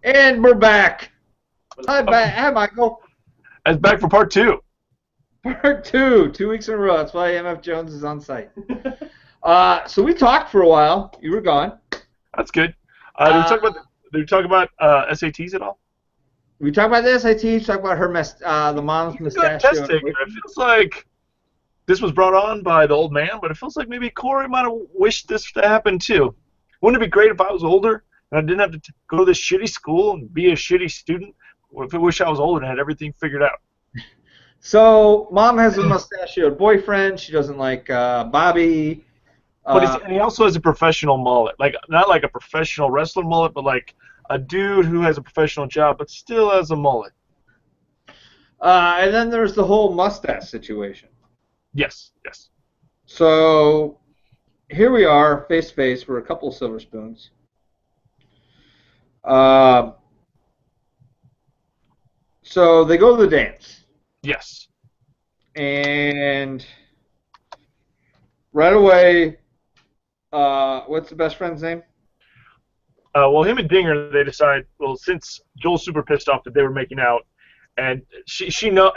And we're back. Hi, Michael. It's back for part 2. Part 2, 2 weeks in a row. That's why MF Jones is on site. So we talked for a while. You were gone. That's good. Did we talk about SATs at all? We talked about the SATs. Talked about her the mom's mustache. Test taker. It feels like this was brought on by the old man, but it feels like maybe Corey might have wished this to happen too. Wouldn't it be great if I was older and I didn't have to go to this shitty school and be a shitty student? Or if I wish I was older and had everything figured out? So mom has a mustachioed boyfriend. She doesn't like Bobby. But he also has a professional mullet, like not like a professional wrestler mullet, but like a dude who has a professional job but still has a mullet. And then there's the whole mustache situation. Yes. So here we are, face to face. We're a couple of silver spoons. So they go to the dance. Yes. And right away, what's the best friend's name? Well, him and Dinger, they decide, well, since Joel's super pissed off that they were making out, and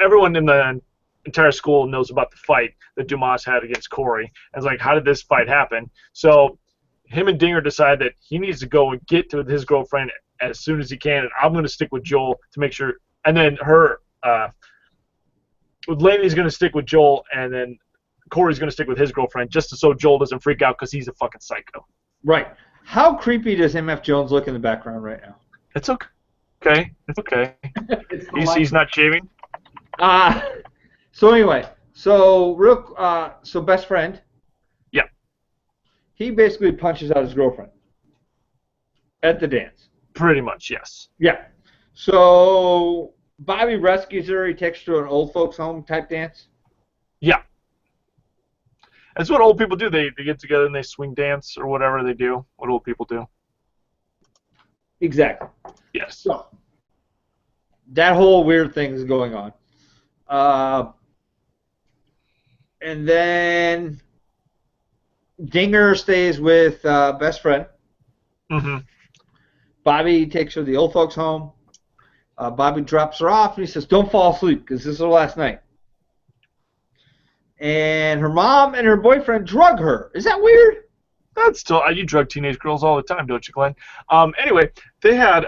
everyone in the entire school knows about the fight that Dumas had against Corey. And it's like, how did this fight happen? So him and Dinger decide that he needs to go and get to his girlfriend as soon as he can, and I'm going to stick with Joel to make sure. And then Laney's going to stick with Joel, and then Corey's going to stick with his girlfriend just so Joel doesn't freak out because he's a fucking psycho. Right. How creepy does MF Jones look in the background right now? It's okay. It's okay. He's not shaving. So anyway, so best friend. Yeah. He basically punches out his girlfriend at the dance. Pretty much, yes. Yeah. So Bobby rescues her. He takes her to an old folks' home type dance. Yeah. That's what old people do. They get together and they swing dance or whatever they do. What old people do. Exactly. Yes. So that whole weird thing is going on. And then Dinger stays with best friend. Mm-hmm. Bobby takes her to the old folks' home. Bobby drops her off, and he says, don't fall asleep, because this is her last night. And her mom and her boyfriend drug her. Is that weird? That's still, you drug teenage girls all the time, don't you, Glenn? Anyway, they had,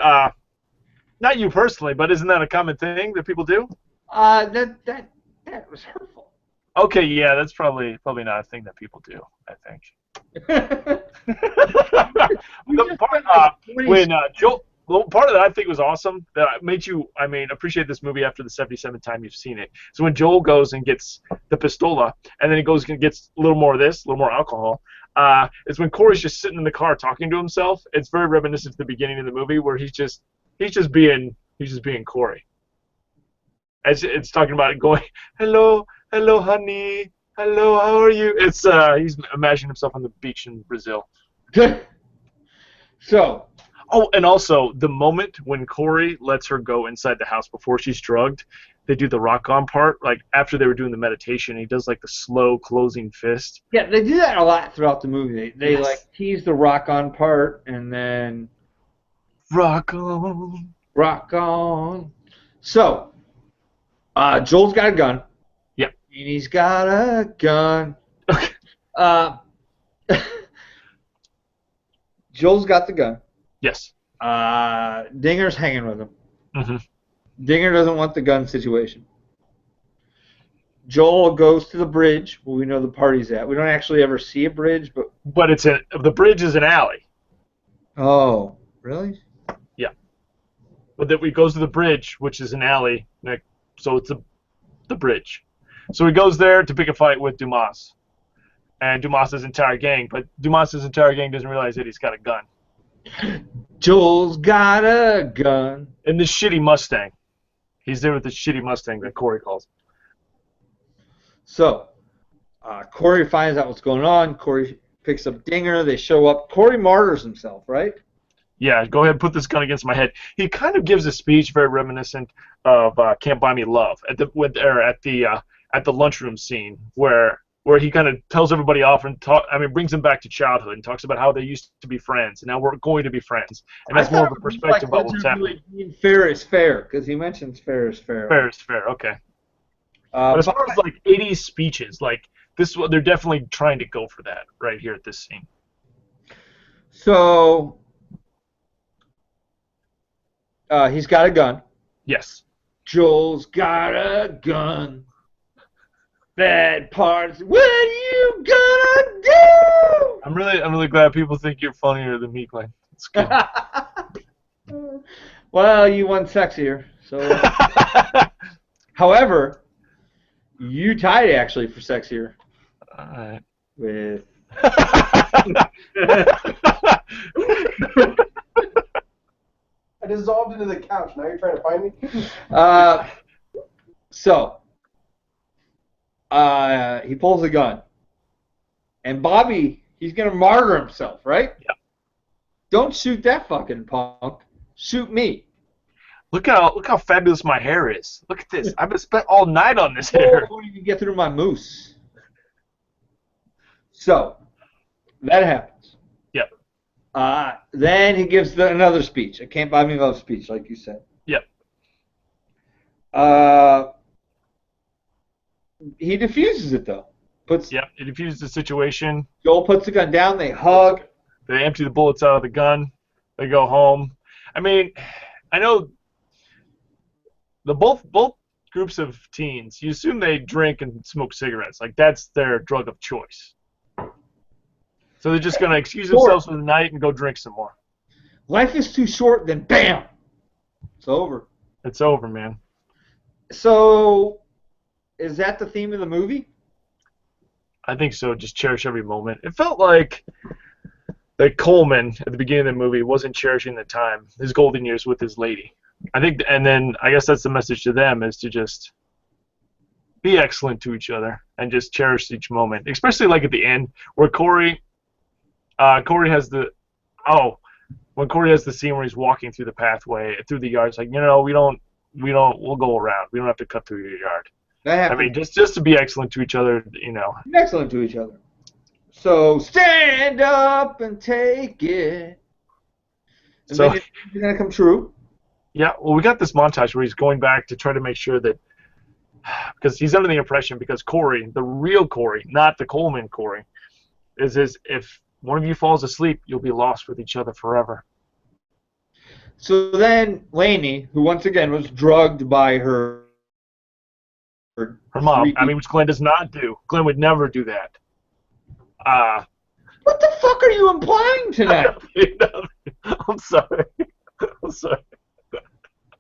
not you personally, but isn't that a common thing that people do? That was hurtful. Okay, yeah, that's probably not a thing that people do, I think. Part of that I think was awesome, that made you, appreciate this movie after the 77th time you've seen it. So when Joel goes and gets the pistola, and then he goes and gets a little more of this, a little more alcohol, it's when Corey's just sitting in the car talking to himself. It's very reminiscent to the beginning of the movie where he's just being Corey. It's talking about going, hello, honey, hello, how are you? It's he's imagining himself on the beach in Brazil. So. Oh, and also the moment when Corey lets her go inside the house before she's drugged, they do the rock on part. Like after they were doing the meditation, he does like the slow closing fist. Yeah, they do that a lot throughout the movie. They like tease the rock on part and then rock on. Rock on. So, Joel's got a gun. Yeah. And he's got a gun. Joel's got the gun. Yes. Dinger's hanging with him. Mm-hmm. Dinger doesn't want the gun situation. Joel goes to the bridge where we know the party's at. We don't actually ever see a bridge, but the bridge is an alley. Oh, really? Yeah. But then he goes to the bridge, which is an alley, so it's the bridge. So he goes there to pick a fight with Dumas and Dumas' entire gang, but Dumas' entire gang doesn't realize that he's got a gun. Joel's got a gun. And this shitty Mustang. He's there with the shitty Mustang that Corey calls. So, Corey finds out what's going on. Corey picks up Dinger. They show up. Corey martyrs himself, right? Yeah, go ahead and put this gun against my head. He kind of gives a speech very reminiscent of Can't Buy Me Love at the lunchroom scene where where he kind of tells everybody off and brings them back to childhood and talks about how they used to be friends and now we're going to be friends, and that's more of a perspective about what's happening. Fair is fair, because he mentions fair is fair. Fair is fair, okay. But as far as like 80s speeches, like this, they're definitely trying to go for that right here at this scene. So he's got a gun. Yes. Joel's got a gun. Bad parts. What are you gonna do? I'm really glad people think you're funnier than me, Glenn. It's good. Well, you won sexier. So, however, you tied actually for sexier. All right. With. I dissolved into the couch. Now you're trying to find me? He pulls a gun. And Bobby, he's going to martyr himself, right? Yeah. Don't shoot that fucking punk. Shoot me. Look how fabulous my hair is. Look at this. I've been spent all night on this hair. I won't even get through my mousse. So, that happens. Yep. Then he gives another speech, a Can't Buy Me Love speech, like you said. Yep. He defuses it, though. He defuses the situation. Joel puts the gun down, they hug. They empty the bullets out of the gun. They go home. I mean, I know the both groups of teens, you assume they drink and smoke cigarettes. Like, that's their drug of choice. So they're just going to excuse themselves for the night and go drink some more. Life is too short, then bam! It's over. It's over, man. So, is that the theme of the movie? I think so. Just cherish every moment. It felt like Coleman, at the beginning of the movie, wasn't cherishing the time, his golden years with his lady. I think, and then I guess that's the message to them, is to just be excellent to each other and just cherish each moment. Especially like at the end, where Corey has the scene where he's walking through the pathway, through the yard. It's like, we'll go around. We don't have to cut through your yard. I mean, just to be excellent to each other, Be excellent to each other. So stand up and take it. And so it's going to come true. Yeah, well, we got this montage where he's going back to try to make sure that, because he's under the impression, because Corey, the real Corey, not the Coleman Corey, is if one of you falls asleep, you'll be lost with each other forever. So then Lainey, who once again was drugged by her mom, which Glenn does not do. Glenn would never do that. What the fuck are you implying tonight? I'm sorry.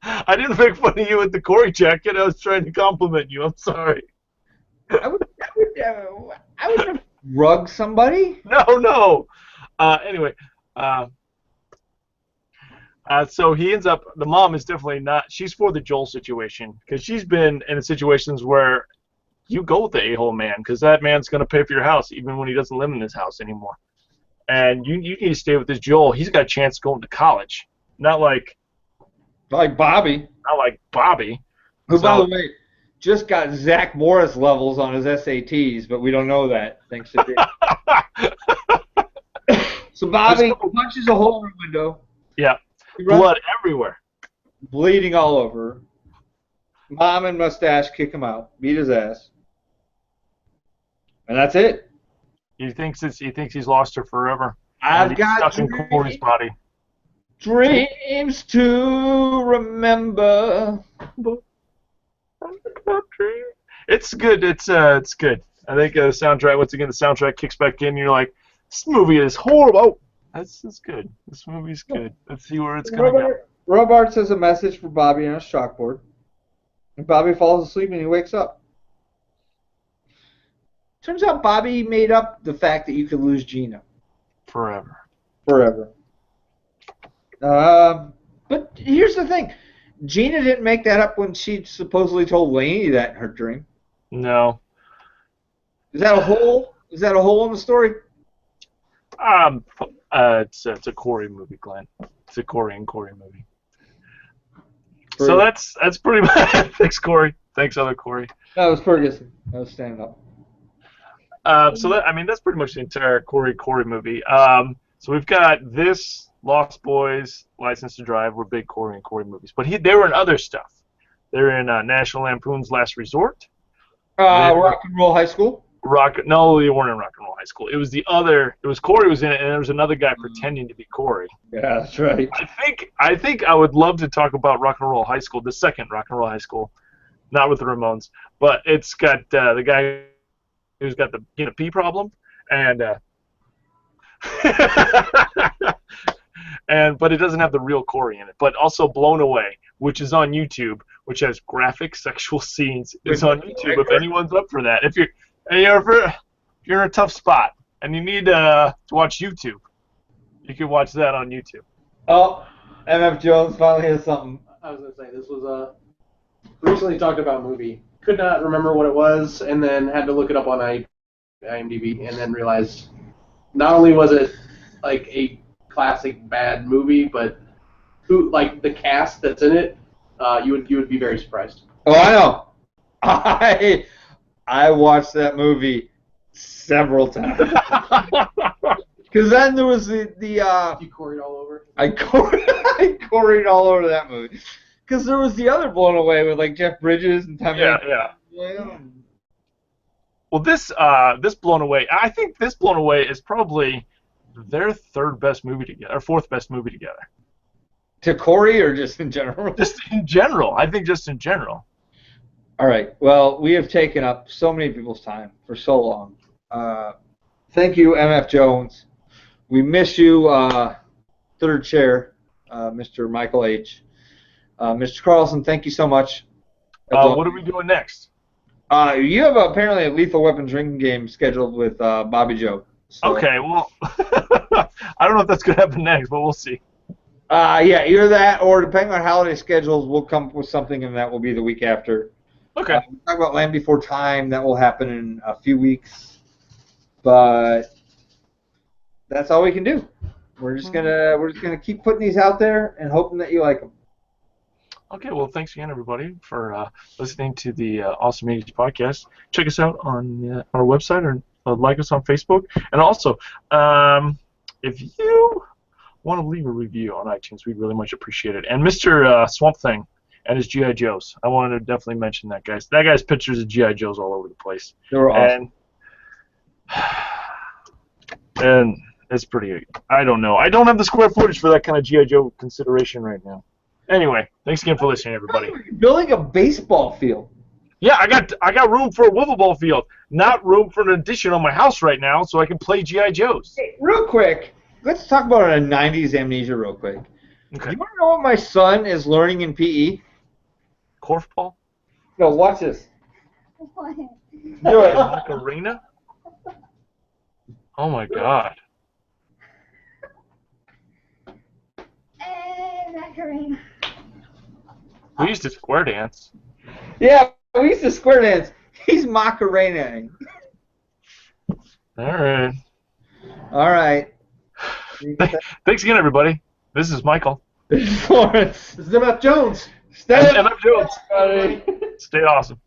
I didn't make fun of you with the Corey jacket. I was trying to compliment you. I'm sorry. I would never drug somebody. No. Anyway, so he ends up. The mom is definitely not. She's for the Joel situation because she's been in situations where you go with the a-hole man because that man's going to pay for your house even when he doesn't live in this house anymore. And you need to stay with this Joel. He's got a chance going to college. Not like Bobby. Not like Bobby. Who, by the way, just got Zach Morris levels on his SATs, but we don't know that, thanks to Dave. So Bobby punches a hole in the window. Yeah. Blood everywhere. Bleeding all over. Mom and Mustache kick him out, beat his ass. And that's it. He thinks he's lost her forever. I've got stuck in Corey's body. Dreams to remember. It's good. It's good. I think the soundtrack. Once again, the soundtrack kicks back in. And you're like, this movie is horrible. Oh, that's good. This movie's good. Let's see where it's gonna go. Robart says a message for Bobby on his chalkboard, and Bobby falls asleep and he wakes up. Turns out Bobby made up the fact that you could lose Gina. Forever. But here's the thing. Gina didn't make that up when she supposedly told Lainey that in her dream. No. Is that a hole? Is that a hole in the story? It's a Corey movie, Glenn. It's a Corey and Corey movie. So that's pretty much. Thanks, Corey. Thanks, other Corey. That was Ferguson. That was standing up. So that, I mean, that's pretty much the entire Corey movie. So we've got this, Lost Boys, License to Drive, were big Corey and Corey movies. But they were in other stuff. They were in National Lampoon's Last Resort. Rock and Roll High School. No, they weren't in Rock and Roll High School. It was the other. It was Corey was in it, and there was another guy pretending to be Corey. Yeah, that's right. I think I would love to talk about Rock and Roll High School, the second Rock and Roll High School, not with the Ramones, but it's got the guy who's got the pee problem, and but it doesn't have the real Corey in it. But also Blown Away, which is on YouTube, which has graphic sexual scenes. It's on YouTube if anyone's up for that. If you're in a tough spot and you need to watch YouTube, you can watch that on YouTube. Oh, MF Jones finally has something. I was going to say, this was a recently talked about movie. Could not remember what it was, and then had to look it up on IMDb, and then realized not only was it like a classic bad movie, but the cast that's in it, you would be very surprised. Oh, I know. I watched that movie several times. Because then there was the You Coreyed all over. I Coreyed all over that movie. Because there was the other Blown Away with like Jeff Bridges and Tommy. Yeah. Well, this Blown Away, I think this Blown Away is probably their third best movie together, or fourth best movie together. To Corey or just in general? Just in general. I think just in general. All right. Well, we have taken up so many people's time for so long. Thank you, MF Jones. We miss you, third chair, Mr. Michael H. Mr. Carlson, thank you so much. What are we doing next? You have apparently a Lethal Weapon drinking game scheduled with Bobby Joe. So. Okay, well, I don't know if that's going to happen next, but we'll see. Yeah, either that or depending on holiday schedules, we'll come up with something, and that will be the week after. Okay. We'll talk about Land Before Time. That will happen in a few weeks, but that's all we can do. We're just gonna keep putting these out there and hoping that you like them. Okay, well, thanks again, everybody, for listening to the Awesome 80s podcast. Check us out on our website or like us on Facebook. And also, if you want to leave a review on iTunes, we'd really much appreciate it. And Mr. Swamp Thing and his G.I. Joes, I wanted to definitely mention that, guys. That guy's pictures of G.I. Joes all over the place. They were awesome. And it's pretty, I don't know. I don't have the square footage for that kind of G.I. Joe consideration right now. Anyway, thanks again for listening, everybody. Building a baseball field. Yeah, I got room for a wiffle ball field, not room for an addition on my house right now, so I can play G.I. Joes. Hey, real quick, let's talk about a 90s amnesia real quick. Okay. You want to know what my son is learning in PE? Korfball? No, watch this. What? Do it. Macarena? Oh my God. Macarena. We used to square dance. Yeah, we used to square dance. He's Macarena. All right. All right. Thanks again, everybody. This is Michael. This is Lawrence. This is MF Jones. Stay MF Jones. Stay awesome.